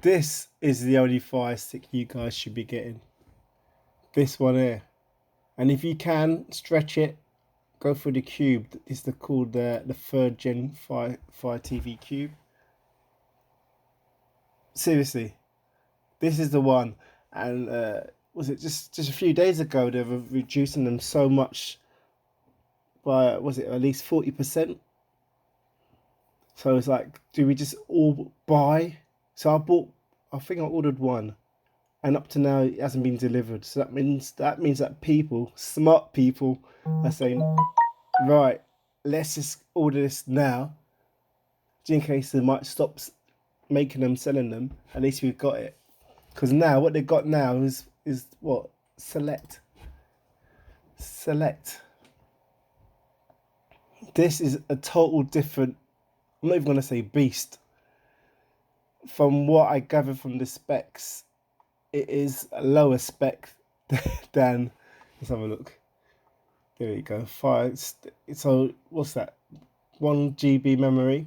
This is the only Fire Stick you guys should be getting. This one here. And if you can stretch it, go for the cube. This is called the third gen Fire TV cube. Seriously, this is the one. And was it just a few days ago they were reducing them so much by, was it at least 40%? So it's like, do we just all buy? So I think I ordered one, and up to now it hasn't been delivered. So that means that people, smart people, are saying, right, let's just order this now, in case they might stop making them, selling them. At least we've got it, because now what they've got now is what, select. This is a total different. I'm not even gonna say beast. From what I gather from the specs, it is a lower spec than. Let's have a look. There we go. So what's that? 1 GB memory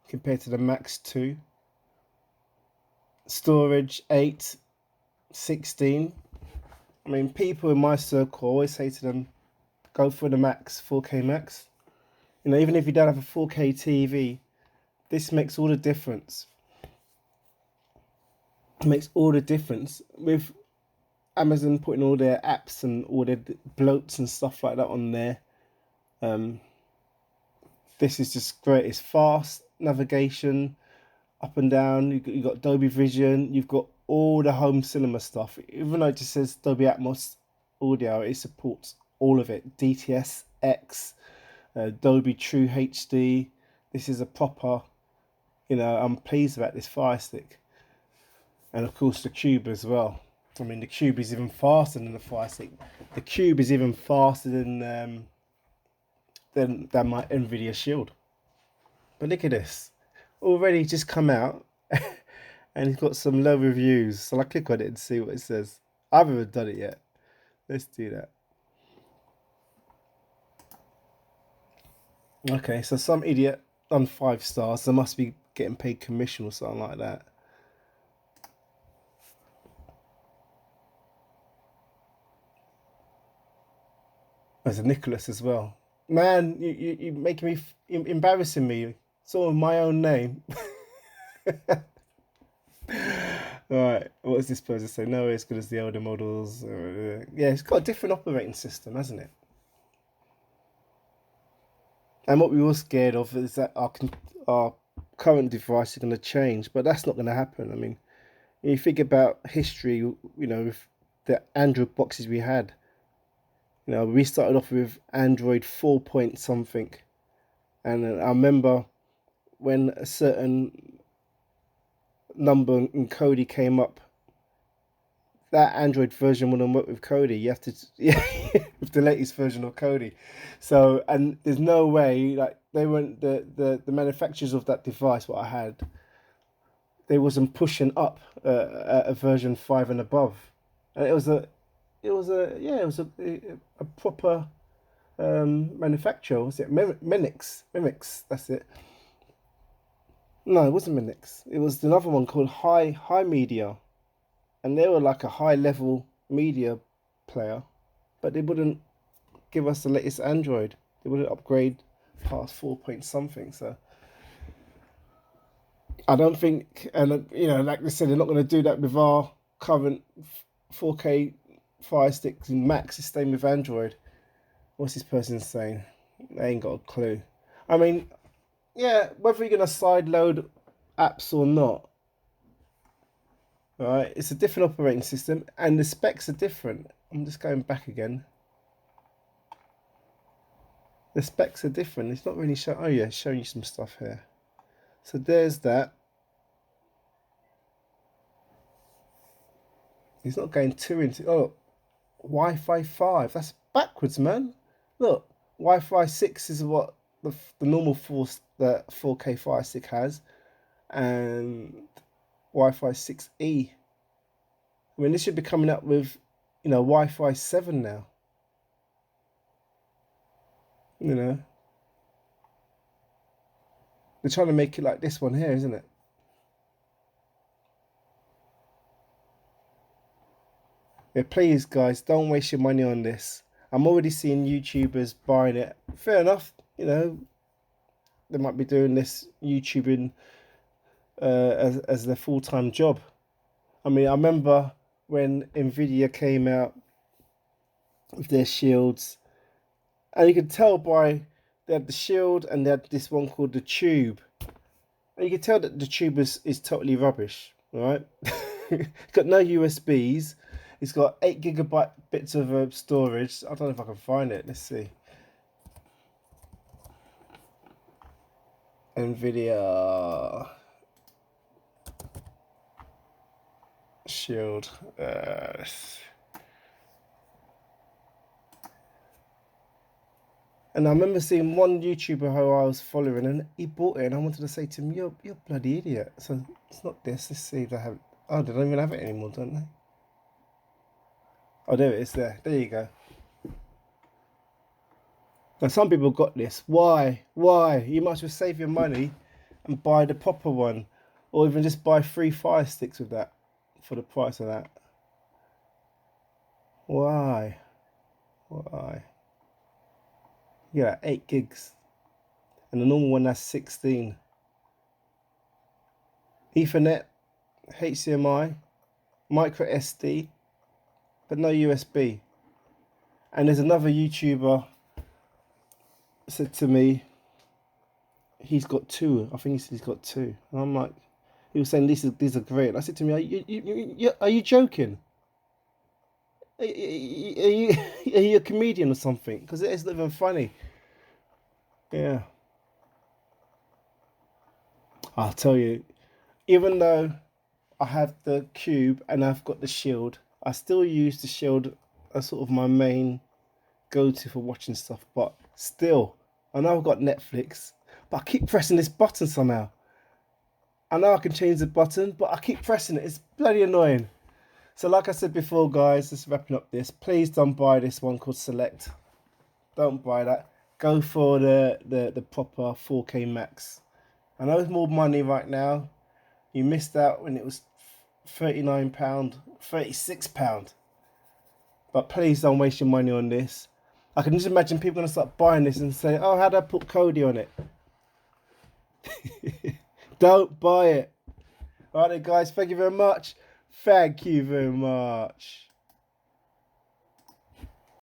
compared to the Max 2. Storage 8, 16. I mean, people in my circle always say to them, go for the Max, 4K Max. You know, even if you don't have a 4K TV, this makes all the difference. It makes all the difference with Amazon putting all their apps and all their bloats and stuff like that on there. This is just great. It's fast navigation, up and down. You got Dolby Vision. You've got all the home cinema stuff. Even though it just says Dolby Atmos audio, it supports all of it. DTSX, Dolby True HD. This is a proper. I'm pleased about this Fire Stick, and of course the Cube as well. I mean, the Cube is even faster than the Fire Stick. The Cube is even faster than my Nvidia Shield. But look at this, already just come out, and it's got some low reviews. So I click on it and see what it says. I haven't done it yet. Let's do that. Okay, so some idiot done 5 stars. They must be getting paid commission or something like that. There's a Nicholas as well. Man, you making me embarrassing me. It's all in my own name. All right, what does this person say? No, it's good as the older models. Yeah, it's got a different operating system, hasn't it? And what we were scared of is that our current device is going to change, but that's not going to happen. I mean, you think about history, with the Android boxes we had. We started off with Android 4 point something, and I remember when a certain number in Kodi came up, that Android version wouldn't work with Kodi. You have to, yeah, with the latest version of Kodi. So, and there's no way, like, they weren't the manufacturers of that device. What I had, they wasn't pushing up a version 5 and above, and it was a proper manufacturer. Was it Minix? Mimix, that's it. No, it wasn't Minix. It was another one called High Media, and they were like a high level media player, but they wouldn't give us the latest Android. They wouldn't upgrade past 4 point something. So I don't think, and like they said, they're not going to do that with our current 4K Fire Sticks and Max. Is staying with Android. What's this person saying? They ain't got a clue. I mean, yeah, whether you're gonna side load apps or not, right? It's a different operating system, and the specs are different. I'm just going back again. The specs are different. It's not really showing. Oh yeah, it's showing you some stuff here. So there's that. He's not going too into. Oh, Wi-Fi 5. That's backwards, man. Look, Wi-Fi 6 is what the normal the 4K Fire Stick has, and Wi-Fi 6E. I mean, this should be coming up with, Wi-Fi 7 now. They're trying to make it like this one here, isn't it? Yeah, please, guys, don't waste your money on this. I'm already seeing YouTubers buying it. Fair enough, you know, they might be doing this YouTubing as their full-time job. I mean, I remember when Nvidia came out with their shields, and you could tell by they had the shield and they had this one called the tube. And you could tell that the tube is totally rubbish, right? It's got no USBs. It's got 8 GB bits of storage. I don't know if I can find it. Let's see. Nvidia shield. And I remember seeing one YouTuber who I was following, and he bought it, and I wanted to say to him, "You're a bloody idiot." So it's not this. Let's see if they have it. Oh, they don't even have it anymore, don't they? Oh, there it is. There you go. Now some people got this. Why? Why? You might as well save your money and buy the proper one, or even just buy 3 Fire Sticks with that for the price of that. Why? Why? Yeah, 8 gigs, and the normal one has 16. Ethernet, HDMI, micro SD, but no USB. And there's another YouTuber said to me, he's got 2. I think he said he's got 2. And I'm like, he was saying these are great. And I said to me, are you joking? Are you a comedian or something? Because it's not even funny. Yeah. I'll tell you, even though I have the cube and I've got the shield, I still use the shield as sort of my main go-to for watching stuff. But still, I know I've got Netflix, but I keep pressing this button somehow. I know I can change the button, but I keep pressing it. It's bloody annoying. So like I said before, guys, just wrapping up this, please don't buy this one called Select. Don't buy that. Go for the proper 4K Max. I know it's more money right now. You missed out when it was £39, £36. But please don't waste your money on this. I can just imagine people going to start buying this and say, oh, how do I put Kodi on it? Don't buy it. All right, guys, thank you very much. Thank you very much.